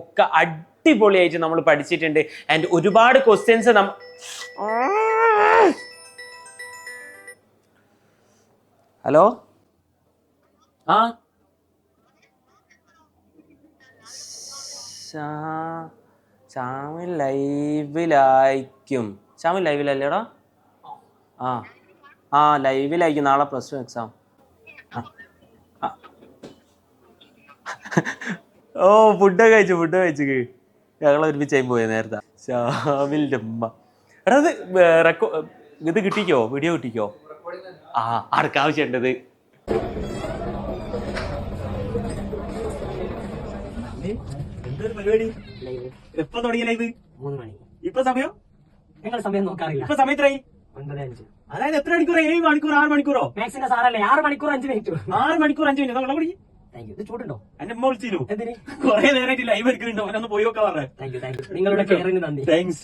ഒക്കെ അടിപൊളിയായിട്ട് നമ്മൾ പഠിച്ചിട്ടുണ്ട്. ആൻഡ് ഒരുപാട് ക്വസ്റ്റ്യൻസ് ഹലോ ആ ശ്യാമിൽ ലൈവിലായിരിക്കും. ശ്യാമിൽ ലൈവിലല്ലേടാ? ആ ലൈവിലായിരിക്കും നാളെ +2 എക്സാം. ഓ ഫുഡ് കഴിച്ചു ഞങ്ങൾ ഒരുമിച്ചായി പോയ നേരത്തെ. ശ്യാമിലിന്റെ ഉമ്മ എടാ ഇത് കിട്ടിക്കോ, വീഡിയോ കിട്ടിക്കോ? ആർക്കാ ആവശ്യമുണ്ടത്? എന്തൊരു പരിപാടി? എപ്പോ തുടങ്ങിയ ലൈവ്? 3 മണി. ഇപ്പൊ സമയം? നിങ്ങൾ സമയം നോക്കാറില്ല. ഇപ്പൊ സമയം എത്രയായി? 9:05. അതായത് എത്ര മണിക്കൂർ? 7 മണിക്കൂർ, 6 മണിക്കൂറോ? മാക്സിന്റെ സാറല്ലേ 6 മണിക്കൂർ 5 മിനിറ്റ്. 6 മണിക്കൂർ 5 മിനിറ്റ് വെള്ളം കുടി. Thank you. ഇത് ചൂടുണ്ടോ? എന്റെ ഉമ്മ വിളിച്ചിരുന്നു. എന്തിന്? കുറെ നേരമായിട്ട് ലൈവ് എടുക്കുന്നുണ്ടോ, അവനൊന്ന് പോയി നോക്കാൻ പറഞ്ഞേ. Thank you. നിങ്ങളുടെ കെയറിന് നന്ദി. താങ്ക്സ്.